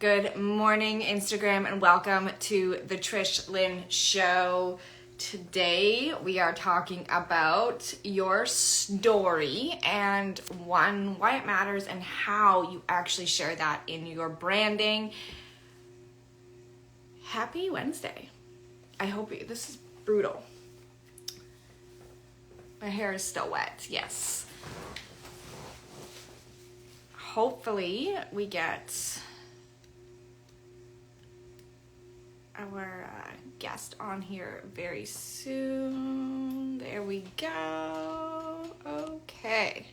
Good morning, Instagram, and welcome to the Trish Lynn Show. Today, we are talking about your story and why it matters and how you actually share that in your branding. Happy Wednesday. I hope this is brutal. My hair is still wet, yes. Hopefully, we get our guest on here very soon. There we go. Okay.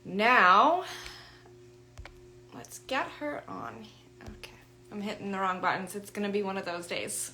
Now, let's get her on. Okay. I'm hitting the wrong buttons. It's going to be one of those days.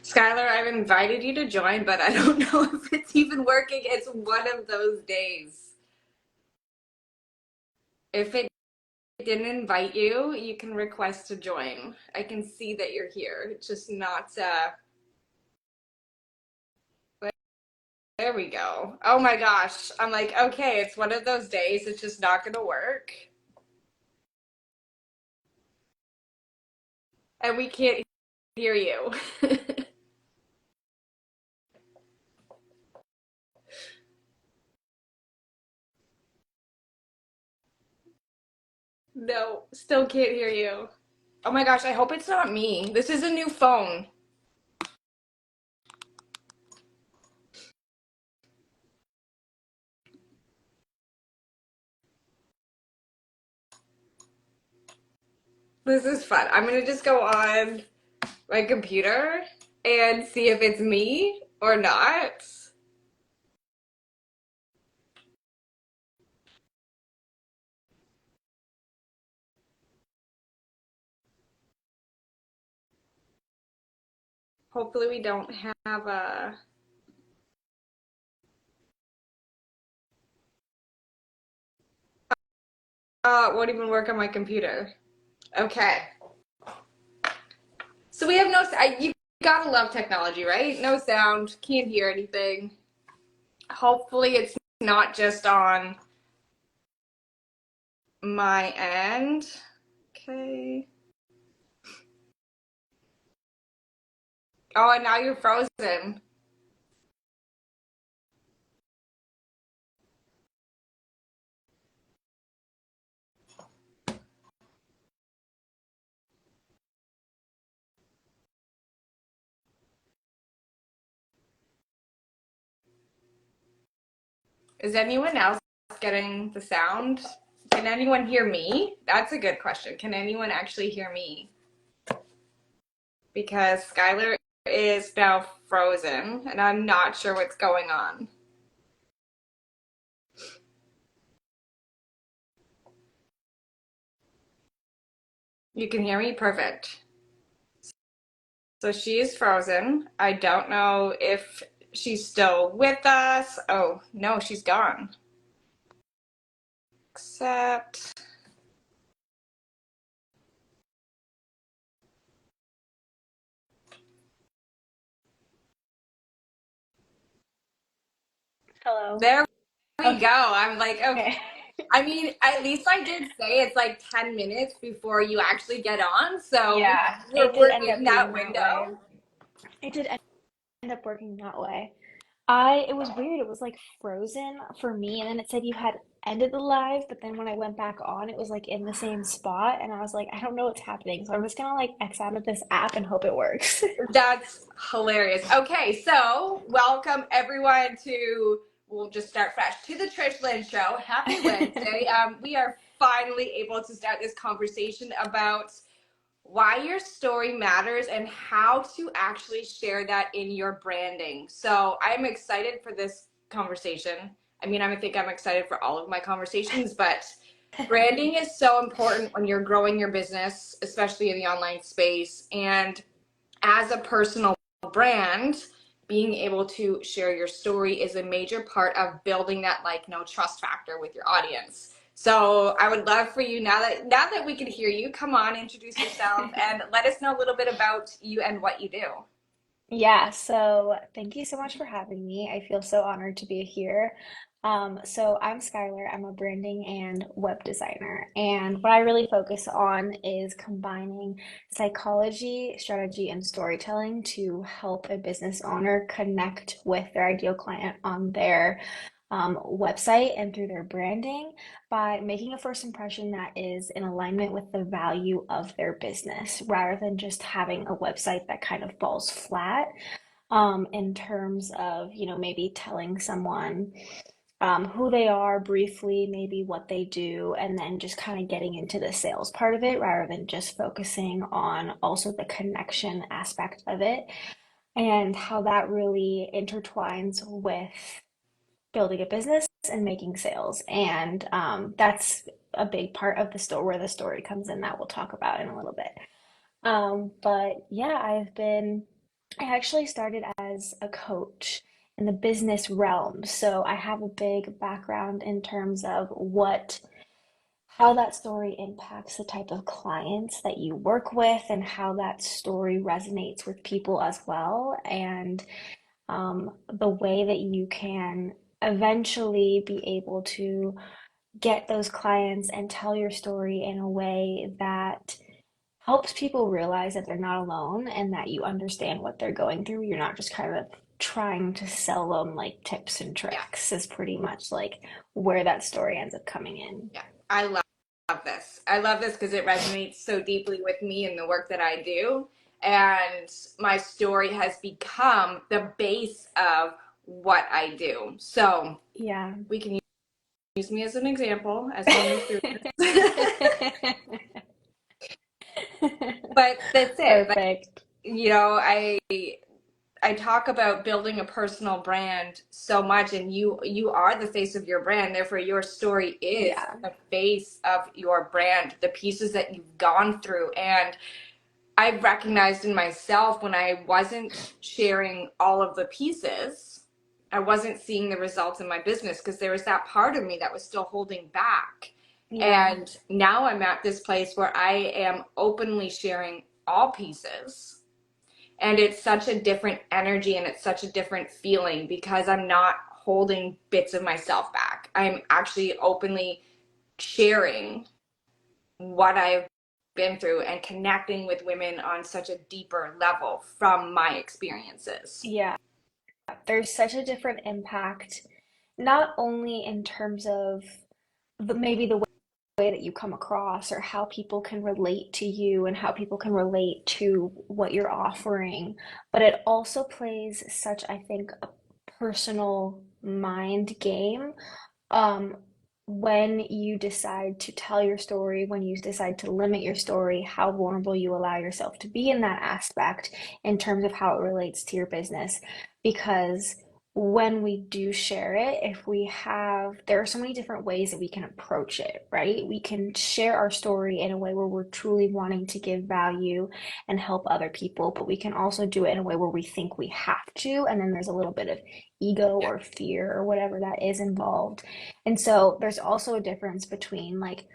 Skylar, I've invited you to join, but I don't know if it's even working. It's one of those days. If it didn't invite you, you can request to join. I can see that you're here. It's just not, there we go. Oh my gosh. I'm like, okay, it's one of those days. It's just not going to work. And we can't hear you. No, still can't hear you. Oh my gosh, I hope it's not me. This is a new phone. This is fun. I'm gonna just go on my computer and see if it's me or not. Hopefully we don't have a... it won't even work on my computer. Okay. So we have no... you gotta love technology, right? No sound, can't hear anything. Hopefully it's not just on my end. Okay. Oh, and now you're frozen. Is anyone else getting the sound? Can anyone hear me? That's a good question. Can anyone actually hear me? Because Skylar is now frozen and I'm not sure what's going on. You can hear me? Perfect. So she is frozen. I don't know if she's still with us. Oh, no, she's gone. Accept. Hello. There we Okay. go. I'm like, okay. I mean, at least I did say it's like 10 minutes before you actually get on. So Yeah, we're it did end in up that being that way. window. It did end up working that way. It was weird. It was like frozen for me, and then it said you had ended the live, but then when I went back on, it was like in the same spot, and I was like, I don't know what's happening, so I'm just gonna like X out of this app and hope it works. That's hilarious. Okay, so welcome everyone to, we'll just start fresh, to the Trish Lynn Show. Happy Wednesday. We are finally able to start this conversation about why your story matters and how to actually share that in your branding. So I'm excited for this conversation. I mean, I think I'm excited for all of my conversations, but branding is so important when you're growing your business, especially in the online space. And as a personal brand, being able to share your story is a major part of building that like no trust factor with your audience. So I would love for you, now that we can hear you, come on, introduce yourself and let us know a little bit about you and what you do. Yeah, so thank you so much for having me. I feel so honored to be here. So I'm Skylar. I'm a branding and web designer. And what I really focus on is combining psychology, strategy, and storytelling to help a business owner connect with their ideal client on their website and through their branding by making a first impression that is in alignment with the value of their business rather than just having a website that kind of falls flat in terms of, maybe telling someone who they are briefly, maybe what they do, and then just kind of getting into the sales part of it rather than just focusing on also the connection aspect of it and how that really intertwines with building a business and making sales. And that's a big part of the story where the story comes in that we'll talk about in a little bit. But yeah, I actually started as a coach in the business realm. So I have a big background in terms of how that story impacts the type of clients that you work with and how that story resonates with people as well. And the way that you can eventually be able to get those clients and tell your story in a way that helps people realize that they're not alone and that you understand what they're going through. You're not just kind of trying to sell them like tips and Yeah. tricks, is pretty much like where that story ends up coming in. Yeah, I love this. I love this because it resonates so deeply with me and the work that I do. And my story has become the base of what I do. So Yeah. we can use me as an example as we move through this. But that's it. Like, Perfect. you know, I talk about building a personal brand so much, and you are the face of your brand. Therefore, your story is Yeah. the face of your brand, the pieces that you've gone through. And I've recognized in myself when I wasn't sharing all of the pieces, I wasn't seeing the results in my business because there was that part of me that was still holding back. Yeah. And now I'm at this place where I am openly sharing all pieces, and it's such a different energy and it's such a different feeling because I'm not holding bits of myself back. I'm actually openly sharing what I've been through and connecting with women on such a deeper level from my experiences. Yeah. There's such a different impact, not only in terms of maybe the way that you come across or how people can relate to you and how people can relate to what you're offering, but it also plays such, I think, a personal mind game um, when you decide to tell your story, when you decide to limit your story, how vulnerable you allow yourself to be in that aspect in terms of how it relates to your business. Because when we do share it, there are so many different ways that we can approach it, right? We can share our story in a way where we're truly wanting to give value and help other people, but we can also do it in a way where we think we have to. And then there's a little bit of ego Yeah. or fear or whatever that is involved. And so there's also a difference between like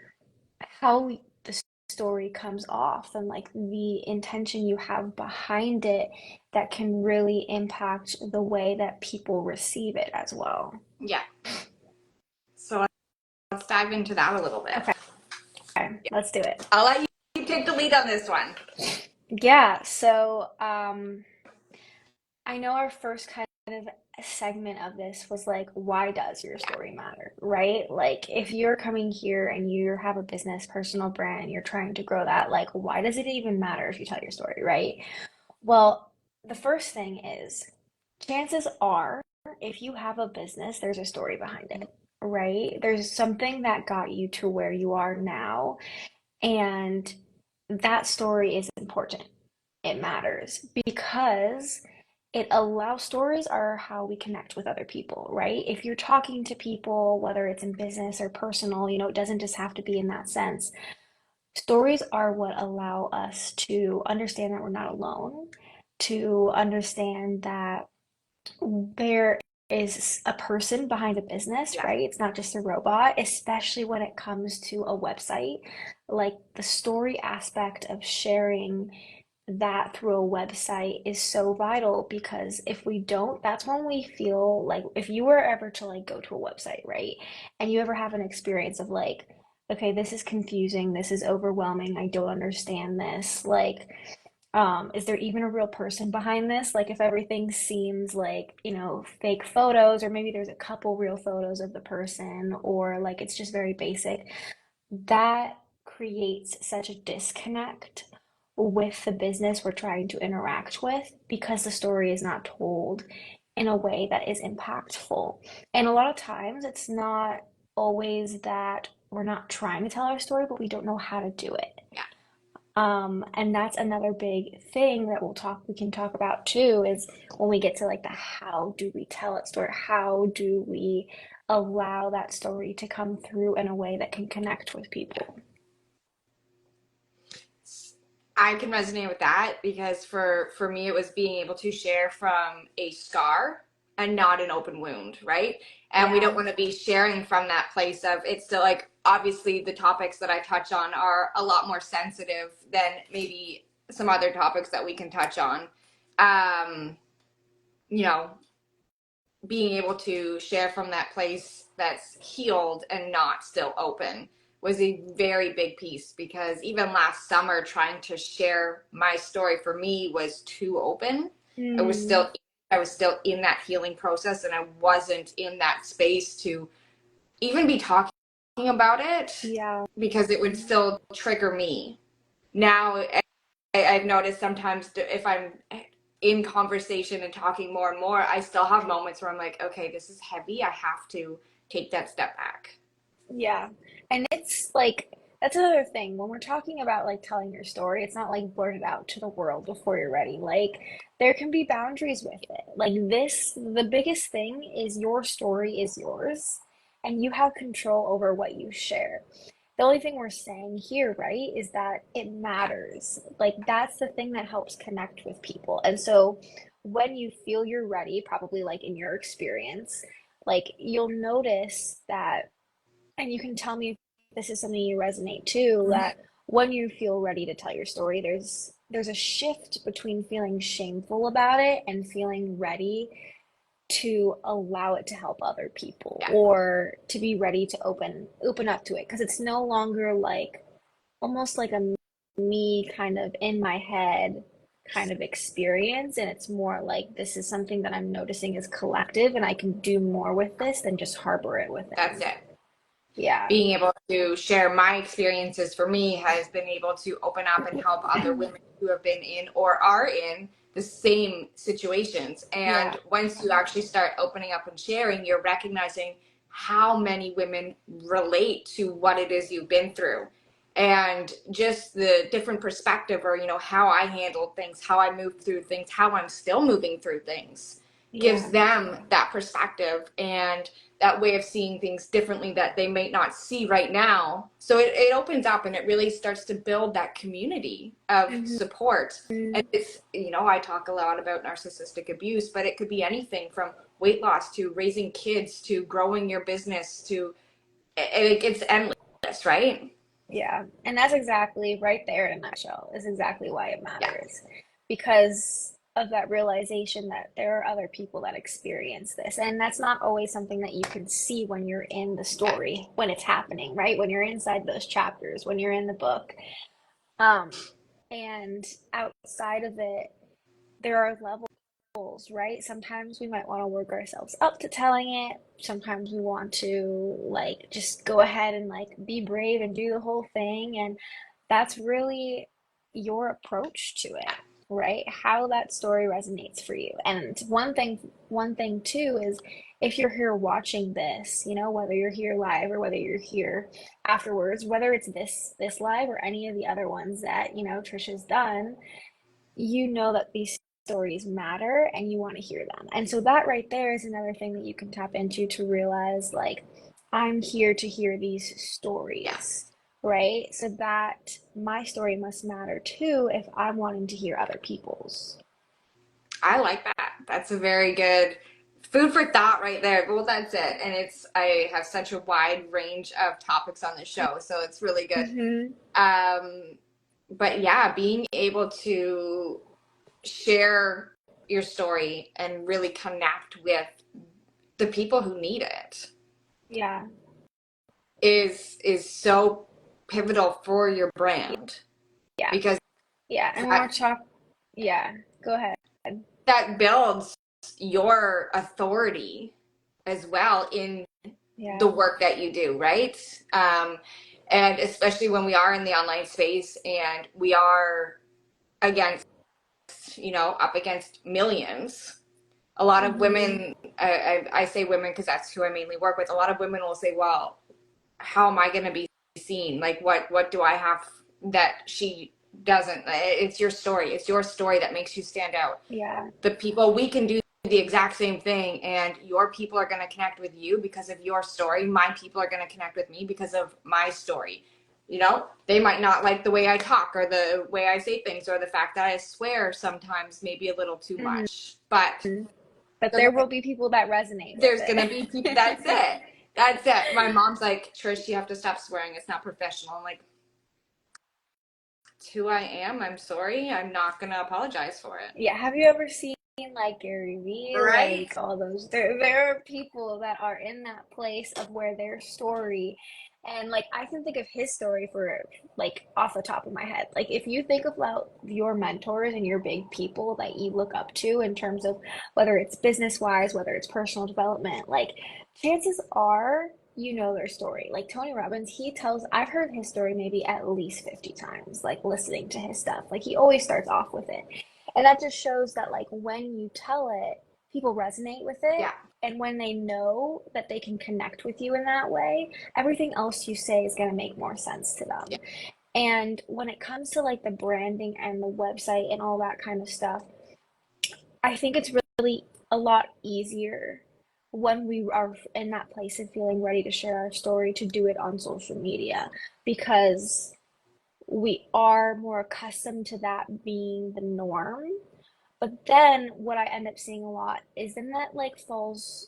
how the story comes off and like the intention you have behind it that can really impact the way that people receive it as well. Yeah. So let's dive into that a little bit. Okay, let's do it. I'll let you take the lead on this one. Yeah, so I know our first kind of segment of this was like, why does your story matter, right? Like, if you're coming here and you have a business, personal brand, you're trying to grow that, like, why does it even matter if you tell your story, right? Well, the first thing is chances are, if you have a business, there's a story behind it, right? There's something that got you to where you are now, and that story is important. It matters because stories are how we connect with other people, right? If you're talking to people, whether it's in business or personal, it doesn't just have to be in that sense. Stories are what allow us to understand that we're not alone, to understand that there is a person behind a business, Yeah. right? It's not just a robot, especially when it comes to a website. Like the story aspect of sharing that through a website is so vital because if we don't, that's when we feel like if you were ever to like go to a website, right? And you ever have an experience of like, okay, this is confusing, this is overwhelming, I don't understand this. Like, is there even a real person behind this? Like, if everything seems like, fake photos, or maybe there's a couple real photos of the person, or like it's just very basic, that creates such a disconnect with the business we're trying to interact with because the story is not told in a way that is impactful. And a lot of times it's not always that we're not trying to tell our story, but we don't know how to do it. Yeah. And that's another big thing that we can talk about too, is when we get to like the how do we tell it story, how do we allow that story to come through in a way that can connect with people. I can resonate with that because for me it was being able to share from a scar and not an open wound, right? And we don't Yeah. want to be sharing from that place of it's still like obviously the topics that I touch on are a lot more sensitive than maybe some other topics that we can touch on. Um, you know, being able to share from that place that's healed and not still open was a very big piece because even last summer trying to share my story for me was too open. I was Mm, still I was still in that healing process and I wasn't in that space to even be talking about it yeah. because it would still trigger me. Now I've noticed sometimes if I'm in conversation and talking more and more, I still have moments where I'm like, okay, this is heavy. I have to take that step back. Yeah. And it's like that's another thing. When we're talking about like telling your story, it's not like blurt it out to the world before you're ready. Like there can be boundaries with it. Like the biggest thing is your story is yours and you have control over what you share. The only thing we're saying here, right, is that it matters. Like that's the thing that helps connect with people. And so when you feel you're ready, probably like in your experience, like you'll notice that, and you can tell me if this is something you resonate too, that when you feel ready to tell your story, there's a shift between feeling shameful about it and feeling ready to allow it to help other people Yeah, or to be ready to open up to it because it's no longer like almost like a me kind of in my head kind of experience, and it's more like this is something that I'm noticing is collective and I can do more with this than just harbor it that's within. it. Yeah. Being able to share my experiences for me has been able to open up and help other women who have been in or are in the same situations. Yeah. And once you actually start opening up and sharing, you're recognizing how many women relate to what it is you've been through. And just the different perspective, or, how I handled things, how I moved through things, how I'm still moving through things, gives Yeah. them that perspective. And that way of seeing things differently that they may not see right now. So it opens up and it really starts to build that community of Mhm. support. And it's, I talk a lot about narcissistic abuse, but it could be anything from weight loss to raising kids to growing your business to it's endless, right? Yeah. And that's exactly right there in a nutshell is exactly why it Yeah, matters. Because of that realization that there are other people that experience this. And that's not always something that you can see when you're in the yeah, story, when it's happening, right? When you're inside those chapters, when you're in the book. Um, and outside of it, there are levels, right? Sometimes we might want to work ourselves up to telling it. Sometimes we want to like just go ahead and like be brave and do the whole thing. And that's really your approach to it, right? How that story resonates for you. And one thing too is if you're here watching this, whether you're here live or whether you're here afterwards, whether it's this live or any of the other ones that, Trisha's done, you know that these stories matter and you want to hear them. And so that right there is another thing that you can tap into to realize like I'm here to hear these yeah. stories, right? So that my story must matter too if I'm wanting to hear other people's. I like that. That's a very good food for thought right there. Well, that's it. And I have such a wide range of topics on the show, so it's really good. Mm-hmm. Um, but yeah, being able to share your story and really connect with the people who need it Yeah. is so pivotal for your brand Yeah. because Yeah. And when we're that, talking, yeah, go ahead. that builds your authority as well in the Yeah. work that you do, right? Um, and especially when we are in the online space and we are against, up against millions. A lot of Mm-hmm. women, I say women because that's who I mainly work with. A lot of women will say, well, how am I going to be seen? Like, what do I have that she doesn't? It's your story. It's your story that makes you stand out. Yeah. The people, we can do the exact same thing, and your people are going to connect with you because of your story. My people are going to connect with me because of my story. They might not like the way I talk or the way I say things or the fact that I swear sometimes maybe a little too Mm-hmm. much, but But there will be people that resonate with there's going to be people. That's it. it. That's it. My mom's like, Trish, you have to stop swearing. It's not professional. I'm like, it's who I am. I'm sorry. I'm not going to apologize for it. Yeah, have you ever seen like Gary Vee, Right? like all those there are people that are in that place of where their story and like I can think of his story for like off the top of my head. Like if you think about your mentors and your big people that you look up to in terms of whether it's business wise, whether it's personal development, like chances are you know their story. Like Tony Robbins, I've heard his story maybe at least 50 times, like listening to his stuff. Like he always starts off with it. And that just shows that like when you tell it, people resonate with it. Yeah. And when they know that they can connect with you in that way, everything else you say is going to make more sense to Yeah. them. And when it comes to like the branding and the website and all that kind of stuff, I think it's really a lot easier when we are in that place of feeling ready to share our story to do it on social media because we are more accustomed to that being the norm. But then what I end up seeing a lot is then that like falls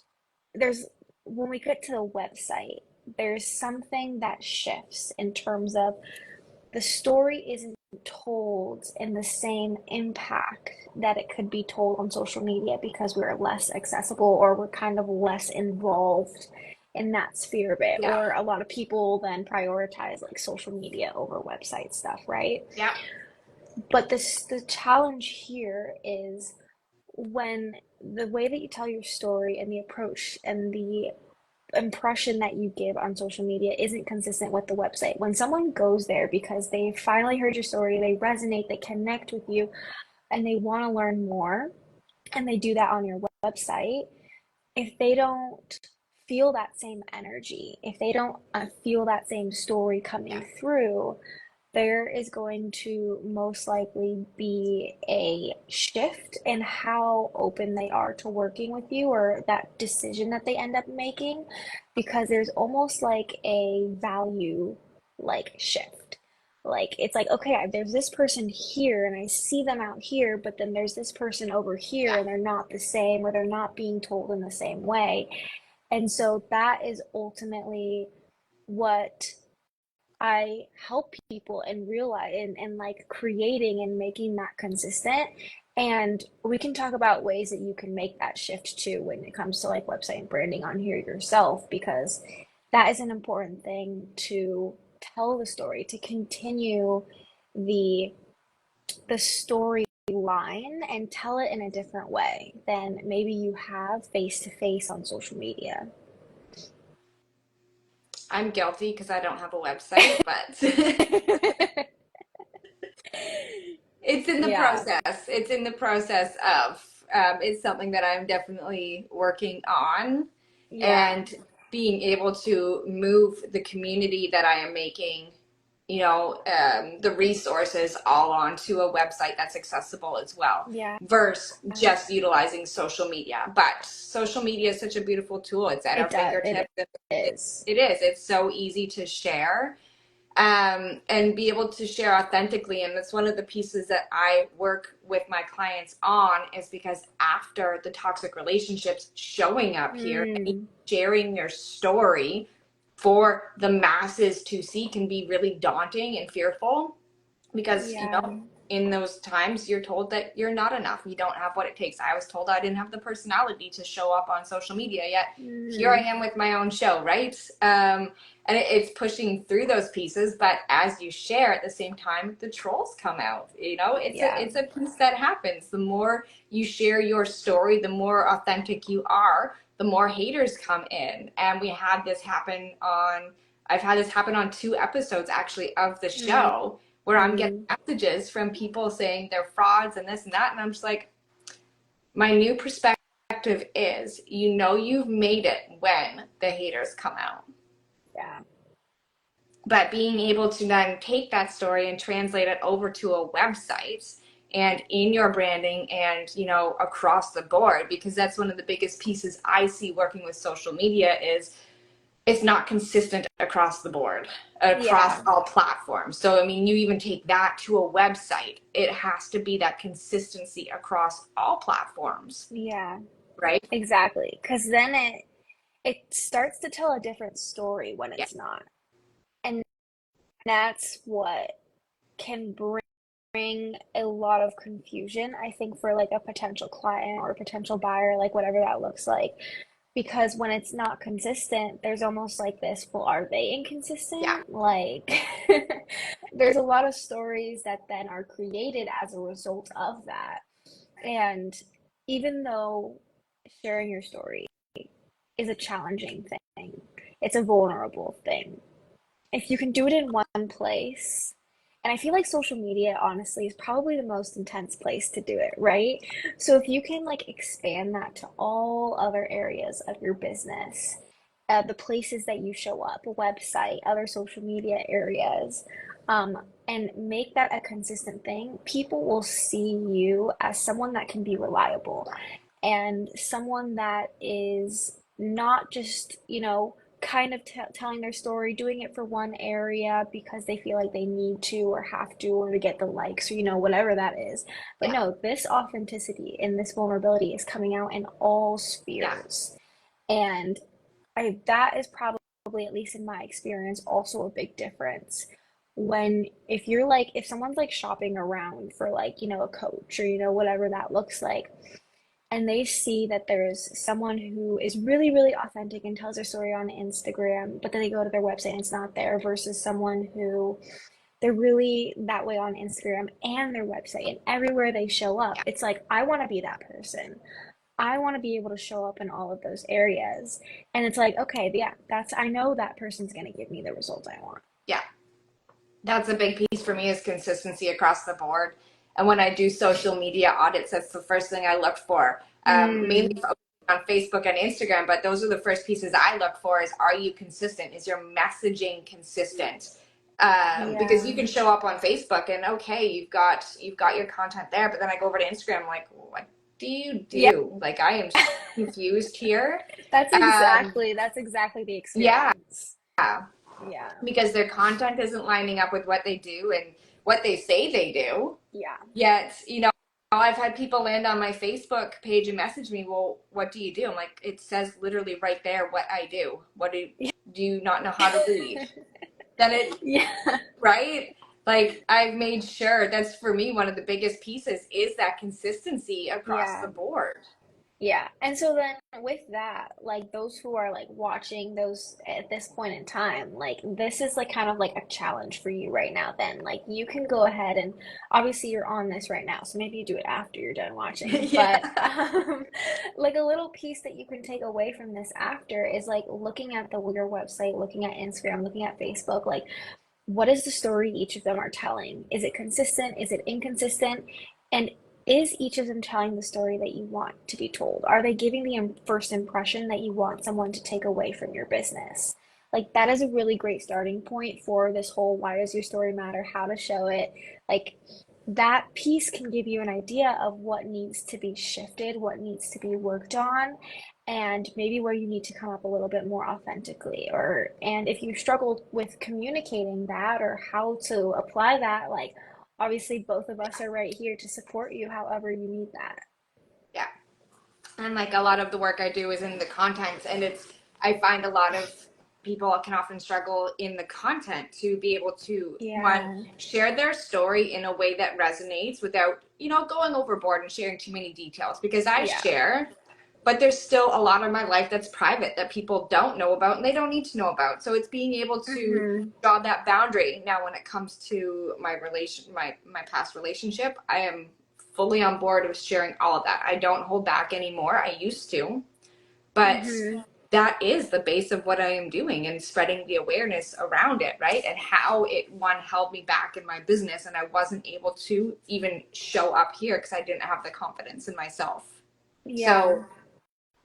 there's when we get to the website, there's something that shifts in terms of the story isn't told in the same impact that it could be told on social media because we're less accessible or we're kind of less involved in that sphere of it. Yeah. Or a lot of people then prioritize like social media over website stuff, right? Yeah. But the challenge here is when the way that you tell your story and the approach and the impression that you give on social media isn't consistent with the website. When someone goes there because they finally heard your story, they resonate, they connect with you, and they want to learn more, and they do that on your website, if they don't feel that same energy, if they don't feel that same story Yeah. coming through, there is going to most likely be a shift in how open they are to working with you or that decision that they end up making because there's almost like a value like shift. Like it's like okay, there's this person here and I see them out here, but then there's this person over here Yeah. and they're not the same or they're not being told in the same way. And so that is ultimately what I help people and realize and like creating and making that consistent. And we can talk about ways that you can make that shift too when it comes to like website and branding on here yourself, because that is an important thing to tell the story, to continue the storyline and tell it in a different way than maybe you have face to face on social media. I'm guilty because I don't have a website, but it's in the Yeah, process. It's in the process of, it's something that I'm definitely working on yeah, and being able to move the community that I am making, the resources all onto a website that's accessible as well, yeah. versus just utilizing social media. But social media is such a beautiful tool. It's at our It does. It fingertips. is. It is. It's so easy to share. and be able to share authentically. And that's one of the pieces that I work with my clients on, is because after the toxic relationships, showing up here and Mm, sharing your story for the masses to see can be really daunting and fearful, because yeah. in those times you're told that you're not enough, you don't have what it takes. I was told I didn't have the personality to show up on social media, yet here I Mm, am with my own show, right? And it's pushing through those pieces, but as you share at the same time, the trolls come out. It's a yeah. it's a piece that happens. The more you share your story, the more authentic you are, the more haters come in. And I've had this happen on 2 episodes actually of the Mm, show, where I'm getting mm, messages from people saying they're frauds and this and that. And I'm just like, my new perspective is, you've made it when the haters come out. yeah. But being able to then take that story and translate it over to a website and in your branding and, across the board, because that's one of the biggest pieces I see working with social media is it's not consistent across the board, across Yeah. all platforms. So, I mean, you even take that to a website, it has to be that consistency across all platforms, Yeah. right? Exactly. Because then it starts to tell a different story when Yeah. it's not. And that's what can bring a lot of confusion, I think, for like a potential client or a potential buyer, like whatever that looks like. Because when it's not consistent, there's almost like this, well, are they Yeah. inconsistent? Like, there's a lot of stories that then are created as a result of that. And even though sharing your story is a challenging thing, it's a vulnerable thing. If you can do it in one place, and I feel like social media honestly is probably the most intense place to do it, right? So if you can like expand that to all other areas of your business, the places that you show up, a website, other social media areas, um, and make that a consistent thing, people will see you as someone that can be reliable and someone that is not just, kind of telling their story, doing it for one area because they feel like they need to or have to or to get the likes or, whatever that is. But Yeah. no, this authenticity and this vulnerability is coming out in all Yeah. spheres. And that is probably, at least in my experience, also a big difference. When if someone's like shopping around for like, a coach or, whatever that looks like, and they see that there's someone who is really, really authentic and tells their story on Instagram, but then they go to their website and it's not there, versus someone who they're really that way on Instagram and their website and everywhere they show up. Yeah. It's like, I want to be that person. I want to be able to show up in all of those areas. And it's like, okay, yeah, I know that person's going to give me the result I want. Yeah. That's a big piece for me, is consistency across the board. And when I do social media audits, that's the first thing I look for, mainly Mm, on Facebook and Instagram. But those are the first pieces I look for: is, are you consistent? Is your messaging consistent? Because yeah. you can show up on Facebook and, okay, you've got your content there, but then I go over to Instagram, like, what do you Yeah. do? Like, I am so confused here. That's exactly the Yeah, experience. Yeah. because their content isn't lining up with what they do and what they say they do. Yeah. Yet, I've had people land on my Facebook page and message me, well, what do you do? I'm like, it says literally right there what I do. What do you not know how to read? Then Yeah. right? Like, I've made sure, that's for me one of the biggest pieces, is that consistency across the Yeah. board. Yeah. And so then with that, like those who are like watching those at this point in time, like this is like kind of like a challenge for you right now then. Like you can go ahead and obviously you're on this right now, so maybe you do it after you're done watching. But Yeah. like a little piece that you can take away from this after is like looking at your website, looking at Instagram, looking at Facebook, like what is the story each of them are telling? Is it consistent? Is it inconsistent? And is each of them telling the story that you want to be told? Are they giving the first impression that you want someone to take away from your business? Like, that is a really great starting point for this whole why does your story matter, how to show it. Like, that piece can give you an idea of what needs to be shifted, what needs to be worked on. and maybe where you need to come up a little bit more authentically, or and if you struggle with communicating that or how to apply that, like obviously both of us are right here to support you however you need that. Yeah. And like a lot of the work I do is in the content, and I find a lot of people can often struggle in the content to be able to, one, Yeah. share their story in a way that resonates without, going overboard and sharing too many details, because I Yeah. share, but there's still a lot of my life that's private that people don't know about and they don't need to know about. So it's being able to Mm-hmm. draw that boundary. Now when it comes to my past relationship, I am fully on board with sharing all of that. I don't hold back anymore. I used to, but Mm-hmm. that is the base of what I am doing and spreading the awareness around it, right? And how it, one, held me back in my business, and I wasn't able to even show up here because I didn't have the confidence in myself. Yeah. So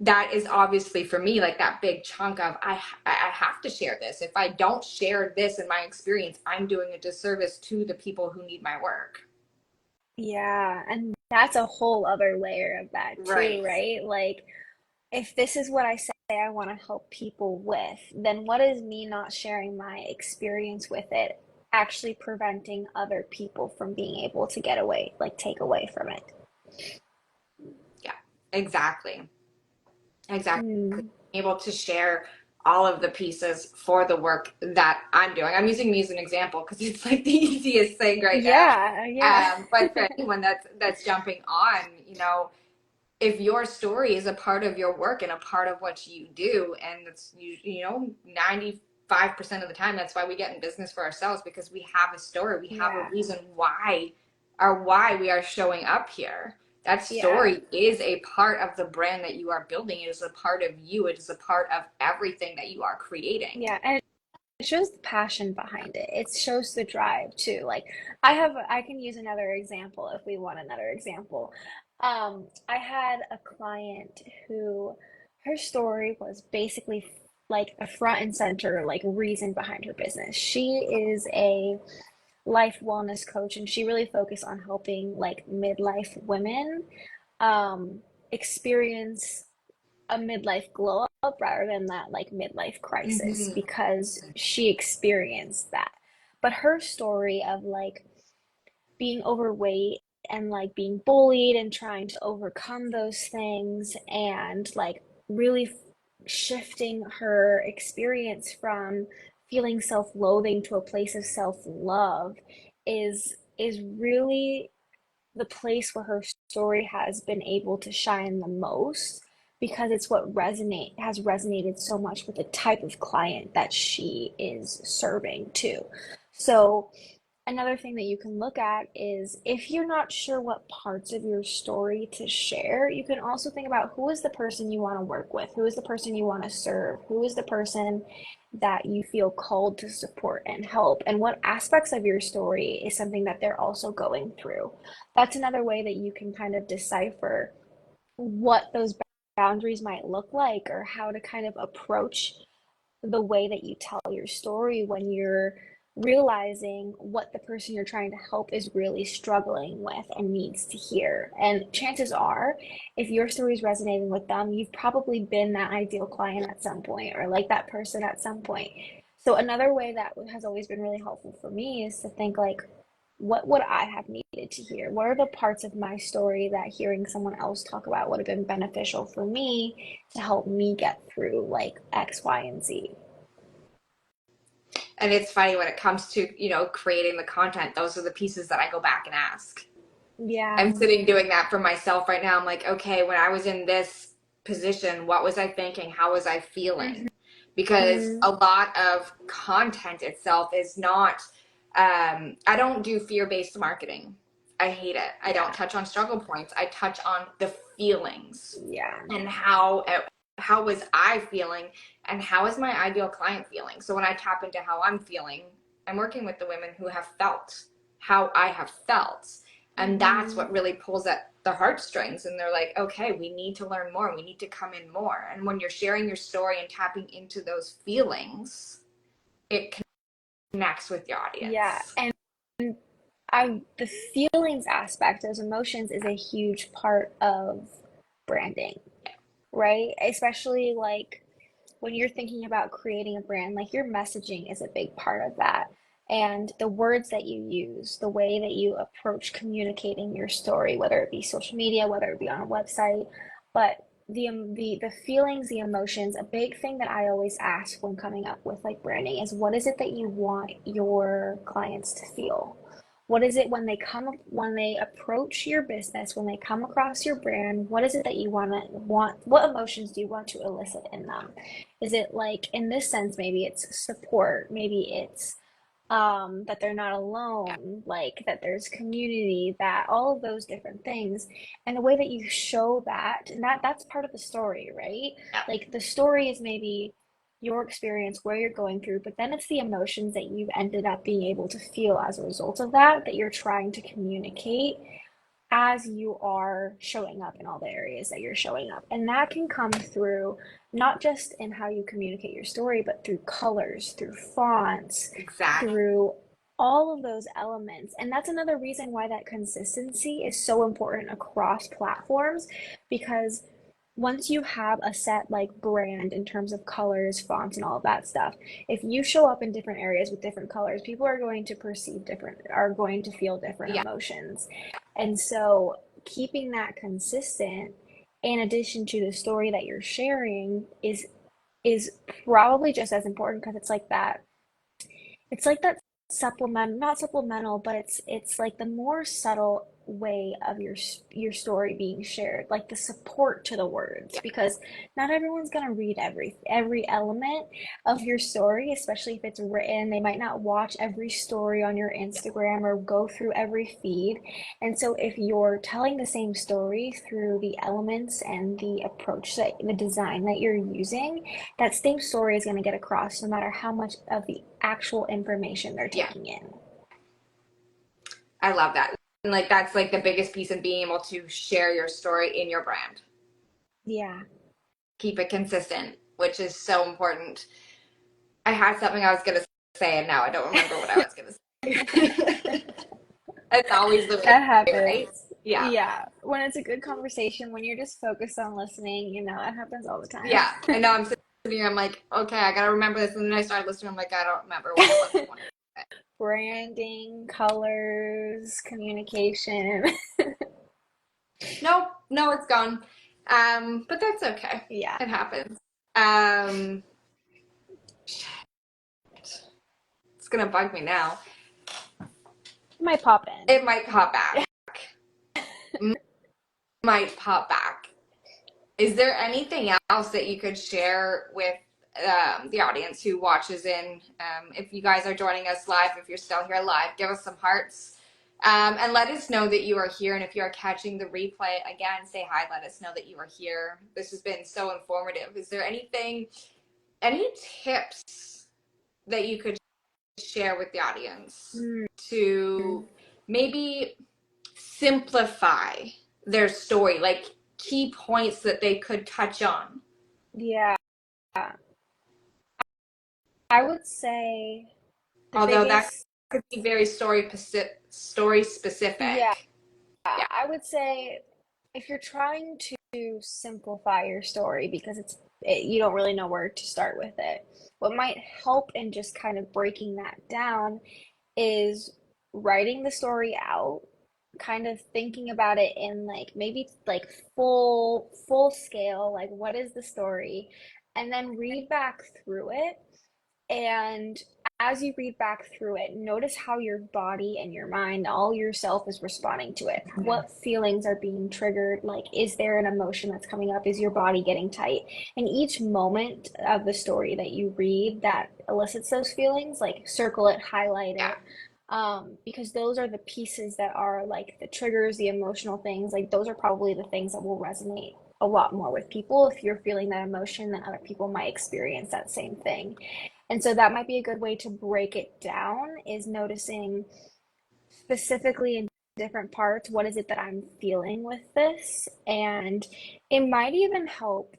that is obviously for me like that big chunk of I have to share this. If I don't share this in my experience, I'm doing a disservice to the people who need my work. Yeah. And that's a whole other layer of that too, Right. right? Like, if this is what I say I want to help people with, then what is me not sharing my experience with it actually preventing other people from being able to get away, like take away from it? Yeah, exactly. Exactly. Mm. Able to share all of the pieces for the work that I'm doing. I'm using me as an example because it's like the easiest thing right now. Yeah, yeah. But for anyone that's jumping on, if your story is a part of your work and a part of what you do, and it's 95% of the time, that's why we get in business for ourselves, because we have a story, we have a Yeah, reason why we are showing up here. That yeah, story is a part of the brand that you are building. It is a part of you. It is a part of everything that you are creating. yeah. And it shows the passion behind it. It shows the drive too. Like I can use another example if we want another example. I had a client who her story was basically like a front and center like reason behind her business. She is a life wellness coach and she really focused on helping like midlife women um experience a midlife glow up rather than that like midlife crisis Mm-hmm. because she experienced that. But her story of like being overweight and like being bullied and trying to overcome those things and like really shifting her experience from feeling self-loathing to a place of self-love is really the place where her story has been able to shine the most because it's what resonate has resonated so much with the type of client that she is serving too. So another thing that you can look at is if you're not sure what parts of your story to share, you can also think about who is the person you want to work with, who is the person you want to serve, who is the person that you feel called to support and help, and what aspects of your story is something that they're also going through. That's another way that you can kind of decipher what those boundaries might look like or how to kind of approach the way that you tell your story when you're realizing what the person you're trying to help is really struggling with and needs to hear. And chances are, if your story is resonating with them, you've probably been that ideal client at some point or like that person at some point. So another way that has always been really helpful for me is to think like, what would I have needed to hear? What are the parts of my story that hearing someone else talk about would have been beneficial for me to help me get through like X, Y, and Z? And it's funny when it comes to, creating the content, those are the pieces that I go back and ask. I'm Yeah. sitting doing that for myself right now. I'm like, okay, when I was in this position, what was I thinking? How was I feeling? Because Mm-hmm. a lot of content itself is not, I don't do fear based marketing. I hate it. I don't Yeah. touch on struggle points. I touch on the feelings Yeah. and how was I feeling and how is my ideal client feeling. So when I tap into how I'm feeling, I'm working with the women who have felt how I have felt, and that's Mm-hmm. what really pulls at the heartstrings, and they're like, okay, we need to learn more, we need to come in more. And when you're sharing your story and tapping into those feelings, it connects with your Yeah. audience. And the feelings aspect, those emotions is a huge part of branding. right? Especially like when you're thinking about creating a brand, like your messaging is a big part of that. And the words that you use, the way that you approach communicating your story, whether it be social media, whether it be on a website, but the feelings, the emotions, a big thing that I always ask when coming up with like branding is what is it that you want your clients to feel? What is it when they when they approach your business, when they come across your brand, what is it that you what emotions do you want to elicit in them? Is it like, in this sense, maybe it's support, maybe it's that they're not alone, like that there's community, that all of those different things. And the way that you show that, and that's part of the story, right? Yeah. Like the story is maybe your experience, where you're going through, but then it's the emotions that you've ended up being able to feel as a result of that, that you're trying to communicate as you are showing up in all the areas that you're showing up. And that can come through not just in how you communicate your story, but through colors, through fonts, Exactly. through all of those elements. And that's another reason why that consistency is so important across platforms, because once you have a set like brand in terms of colors, fonts, and all of that stuff, if you show up in different areas with different colors, people are going to perceive different, are going to feel different Yeah. emotions. And so keeping that consistent in addition to the story that you're sharing is probably just as important, because it's like that supplement, not supplemental, but it's like the more subtle way of your story being shared, like the support to the words, Yeah. because not everyone's going to read every element of your story, especially if it's written. They might not watch every story on your Instagram or go through every feed. And so if you're telling the same story through the elements and the approach, that the design that you're using, that same story is going to get across no matter how much of the actual information they're Yeah. taking in. I love that. And like that's like the biggest piece of being able to share your story in your brand. Yeah. Keep it consistent, which is so important. I had something I was gonna say and now I don't remember what I was gonna say. It's always the That way, right? happens. Yeah. Yeah. When it's a good conversation, when you're just focused on listening, it happens all the time. Yeah. And now I'm sitting here, I'm like, okay, I gotta remember this. And then I started listening, I'm like, I don't remember what it was I wanted to say. Branding, colors, communication. Nope, no, it's gone. But that's okay. Yeah. It happens. Um, it's gonna bug me now. It might pop in. It might pop back. Might pop back. Is there anything else that you could share with the audience who watches in? If you guys are joining us live, if you're still here live, give us some hearts. And let us know that you are here. And if you are catching the replay, again, say hi. Let us know that you are here. This has been so informative. Is there any tips that you could share with the audience Mm. to maybe simplify their story, like key points that they could touch on? Yeah. I would say the Although that biggest, could be very story yeah, specific. Yeah. I would say if you're trying to simplify your story because you don't really know where to start with it, what might help in just kind of breaking that down is writing the story out, kind of thinking about it in like maybe like full scale, like what is the story, and then read back through it. And as you read back through it, notice how your body and your mind, all yourself, is responding to it. What feelings are being triggered? Like, is there an emotion that's coming up? Is your body getting tight? And each moment of the story that you read that elicits those feelings, like circle it, highlight Yeah. it, because those are the pieces that are like the triggers, the emotional things. Like, those are probably the things that will resonate a lot more with people. If you're feeling that emotion, then other people might experience that same thing. And so that might be a good way to break it down, is noticing specifically in different parts, what is it that I'm feeling with this? And it might even help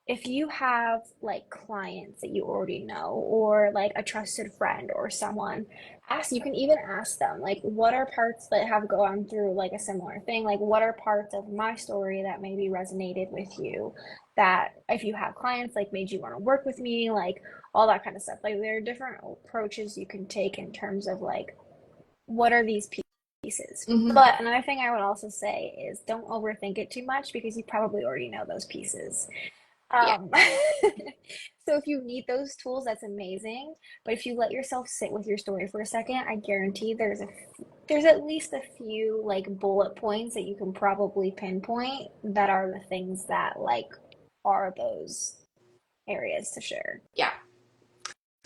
if you have like clients that you already know, or like a trusted friend or someone. You can even ask them, like, what are parts that have gone through like a similar thing? Like, what are parts of my story that maybe resonated with you? that if you have clients like made you want to work with me, like all that kind of stuff. Like there are different approaches you can take in terms of like what are these pieces. Hmm. But another thing I would also say is don't overthink it too much because you probably already know those pieces. Yeah. Um, so if you need those tools, that's amazing. But if you let yourself sit with your story for a second, I guarantee there's at least a few like bullet points that you can probably pinpoint that are the things that like are those areas to share. Yeah.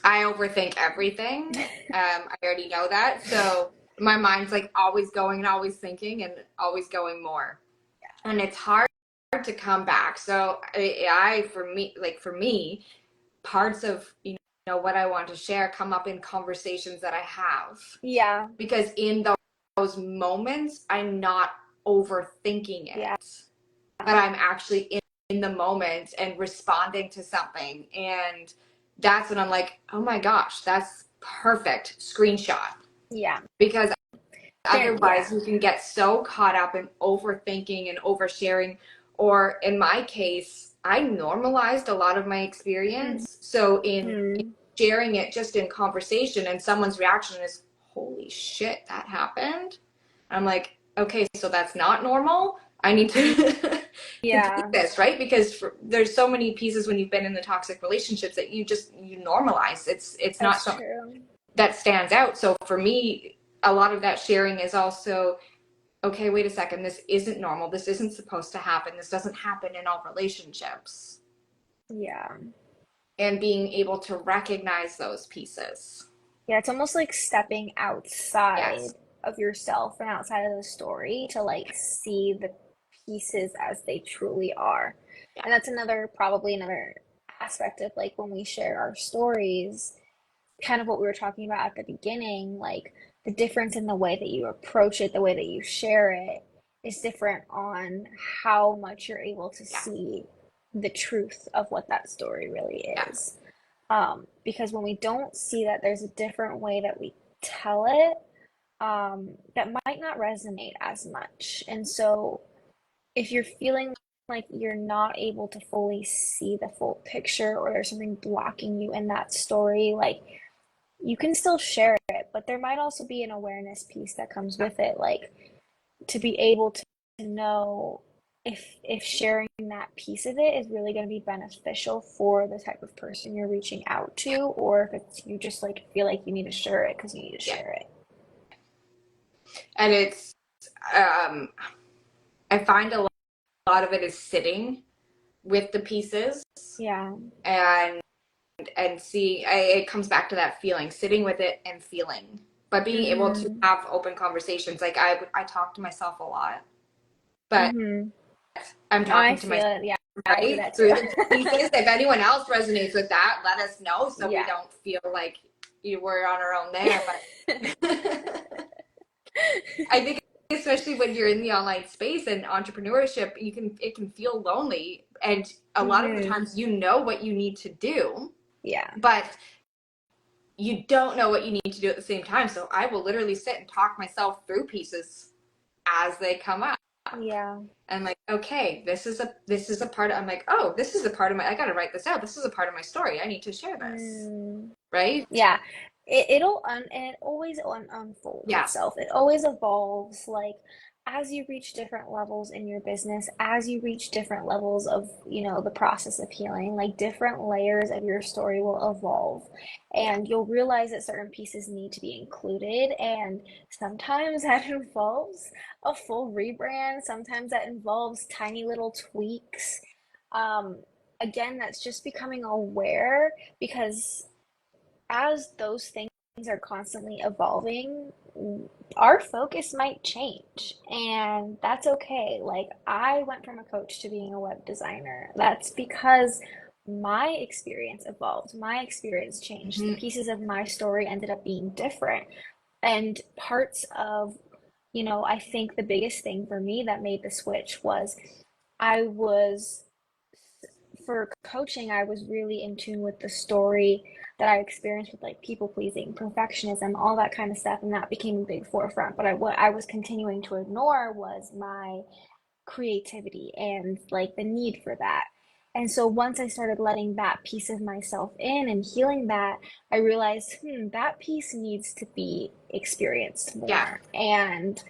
I overthink everything. I already know that. So my mind's like always going and always thinking and always going more. And it's hard to come back. So for me, parts of, what I want to share come up in conversations that I have. Yeah, Because in those moments, I'm not overthinking yeah, it, but I'm actually in the moment and responding to something. And that's when I'm like, oh my gosh, that's perfect screenshot. yeah. Because Yeah. otherwise, you can get so caught up in overthinking and oversharing. Or in my case, I normalized a lot of my experience. So in Hmm. sharing it just in conversation, and someone's reaction is, holy shit, that happened. I'm like, okay, so that's not normal. I need to to tweak Yeah, this, right? Because there's so many pieces when you've been in the toxic relationships that you normalize. It's not that's something true. that stands out. So for me, a lot of that sharing is also, okay, wait a second, this isn't normal. This isn't supposed to happen. This doesn't happen in all relationships. Yeah. And being able to recognize those pieces. Yeah, it's almost like stepping outside Yes. of yourself and outside of the story to like see the pieces as they truly are. Yeah. And that's probably another aspect of like when we share our stories, kind of what we were talking about at the beginning, like the difference in the way that you approach it, the way that you share it is different on how much you're able to Yeah. see the truth of what that story really Yeah. is. Because when we don't see that there's a different way that we tell it, that might not resonate as much. And so if you're feeling like you're not able to fully see the full picture or there's something blocking you in that story, like you can still share it, but there might also be an awareness piece that comes with it, like to be able to know if sharing that piece of it is really going to be beneficial for the type of person you're reaching out to, or if it's you just like feel like you need to share it because you need to Yeah. share it. And it's, um, I find a lot of it is sitting with the pieces Yeah. and see, it comes back to that feeling, sitting with it and feeling, but being able to Mm-hmm. have open conversations. Like I talk to myself a lot, but Mm-hmm. I'm I talking to feel myself, it. Yeah, I do right, that too. through the pieces. If anyone else resonates with that, let us know so we Yeah. don't feel like we're on our own there. But I think especially when you're in the online space and entrepreneurship, it can feel lonely, and a lot of the Mm-hmm. times you know what you need to do, Yeah. but you don't know what you need to do at the same time. So I will literally sit and talk myself through pieces as they come up. Yeah. And like, okay, this is a part of, I'm like, oh, this is a part of my, I got to write this out. This is a part of my story. I need to share this. Mm. Right? Yeah, and it always unfolds Yeah. itself. It always evolves. Like as you reach different levels in your business, as you reach different levels of, the process of healing, like different layers of your story will evolve, Yeah. and you'll realize that certain pieces need to be included. And sometimes that involves a full rebrand. Sometimes that involves tiny little tweaks. Um, Again, that's just becoming aware because as those things are constantly evolving, our focus might change, and that's okay. Like, I went from a coach to being a web designer. That's because my experience evolved, my experience changed. The Hmm. pieces of my story ended up being different. And parts of, I think the biggest thing for me that made the switch was I was for coaching, I was really in tune with the story that I experienced with like people pleasing, perfectionism, all that kind of stuff, and that became a big forefront. But what I was continuing to ignore was my creativity and like the need for that. And so once I started letting that piece of myself in and healing that, I realized, that piece needs to be experienced Yeah. more. And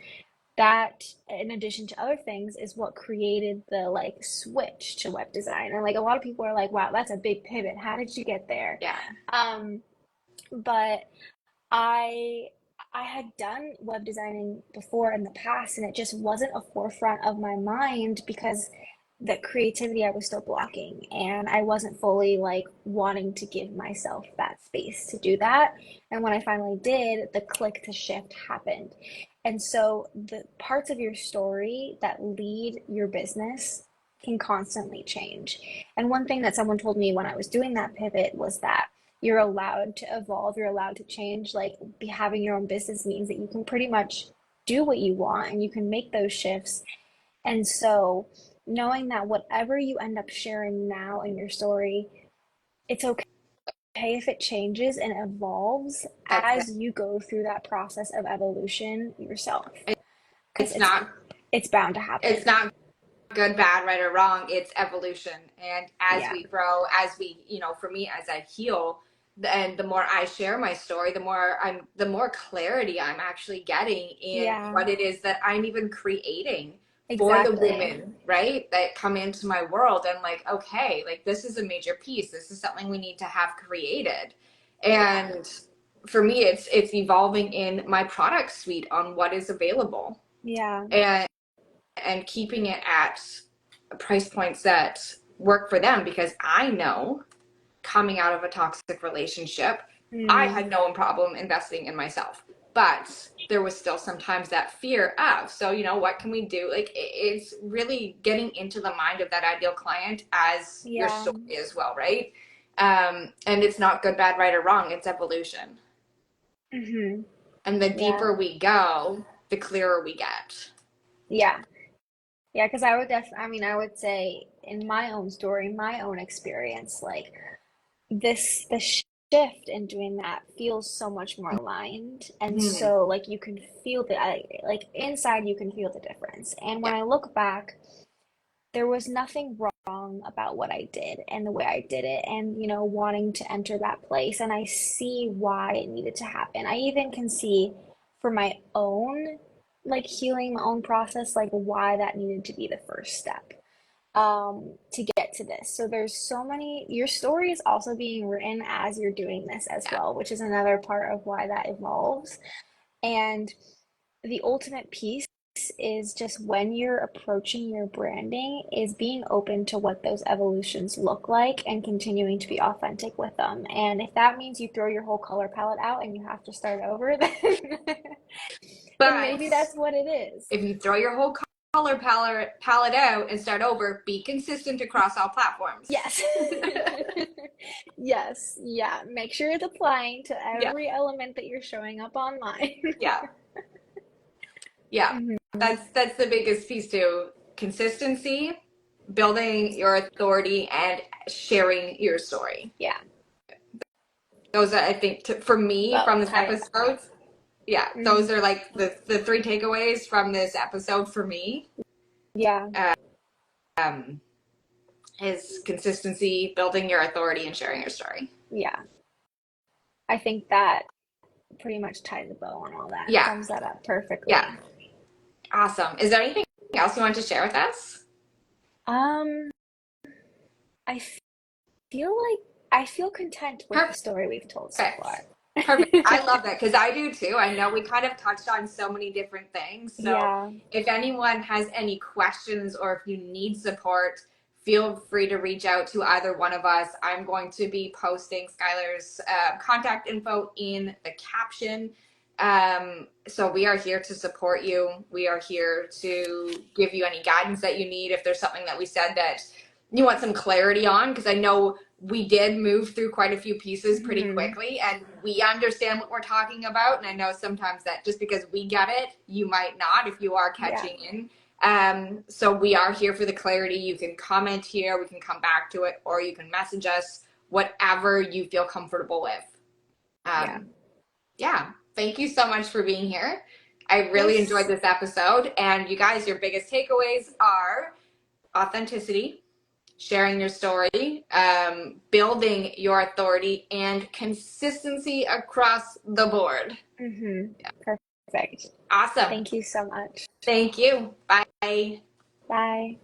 that, in addition to other things, is what created the like switch to web design. And like a lot of people are like, wow, that's a big pivot. How did you get there? Yeah. Um, but I I had done web designing before in the past, and it just wasn't a forefront of my mind because the creativity I was still blocking, and I wasn't fully like wanting to give myself that space to do that. And when I finally did, the click to shift happened. And so the parts of your story that lead your business can constantly change. And one thing that someone told me when I was doing that pivot was that you're allowed to evolve, you're allowed to change. Like having your own business means that you can pretty much do what you want and you can make those shifts. And so knowing that whatever you end up sharing now in your story, it's okay if it changes and evolves That's as you go through that process of evolution yourself, it. because It's not, it's bound to it's happen. not good, bad, right or wrong. It's evolution. And as Yeah. we grow, as we, for me, as I heal, and the more I share my story, the more clarity I'm actually getting in Yeah, what it is that I'm even creating for the exactly. women, right? That come into my world and like, okay, like this is a major piece. This is something we need to have created. Yeah. And for me, it's evolving in my product suite on what is available. Yeah. And keeping it at price points that work for them, because I know coming out of a toxic relationship, I Mm, had no problem investing in myself, but there was still sometimes that fear of, so what can we do? Like it's really getting into the mind of that ideal client as your yeah. story as well, right? And it's not good, bad, right or wrong, it's evolution. Hmm. And the Yeah. deeper we go, the clearer we get. Yeah. Yeah, because I mean, I would say in my own story, my own experience, like the shift in doing that feels so much more aligned. And Mhm. so, like, you can feel like inside, you can feel the difference. And when Yeah. I look back, there was nothing wrong about what I did and the way I did it, and, wanting to enter that place. And I see why it needed to happen. I even can see for my own, like, healing, my own process, like, why that needed to be the first step to get to this. So there's so many, your story is also being written as you're doing this as Yeah. well, which is another part of why that evolves. And the ultimate piece is just when you're approaching your branding is being open to what those evolutions look like and continuing to be authentic with them. And if that means you throw your whole color palette out and you have to start over, then But maybe that's what it is. if you throw your whole color palette out and start over, be consistent across all platforms. Yes. Yes. Yeah. Make sure it's applying to Yeah. every element that you're showing up online. Yeah. Yeah. Mhm. That's the biggest piece too. Consistency, building your authority, and sharing your story. Yeah. Those are, I think, for me from Well, this tight. episode. Yeah, Mhm. those are like the three takeaways from this episode for me. Yeah. Um, is consistency, building your authority, and sharing your story. Yeah. I think that pretty much ties a bow on all that, Yeah. sums that up Yeah. perfectly. Awesome. Is there anything else you want to share with us? Um, I feel like I feel content with the Perfect. story we've told so far. Perfect. I love that because I do too. I know we kind of touched on so many different things. So Yeah. if anyone has any questions or if you need support, feel free to reach out to either one of us. I'm going to be posting Skylar's contact info in the caption. So we are here to support you. We are here to give you any guidance that you need. If there's something that we said that you want some clarity on, because I know we did move through quite a few pieces pretty Hmm. quickly and we understand what we're talking about. And I know sometimes that just because we get it, you might not if you are Yeah. catching in. So we are here for the clarity. You can comment here, we can come back to it, or you can message us, whatever you feel comfortable with. Yeah. Um, yeah, thank you so much for being here. I really enjoyed Yes. this episode. And you guys, your biggest takeaways are authenticity, sharing your story, building your authority, and consistency across the board. Mm-hmm. Perfect. Awesome. Thank you so much. Thank you. Bye. Bye.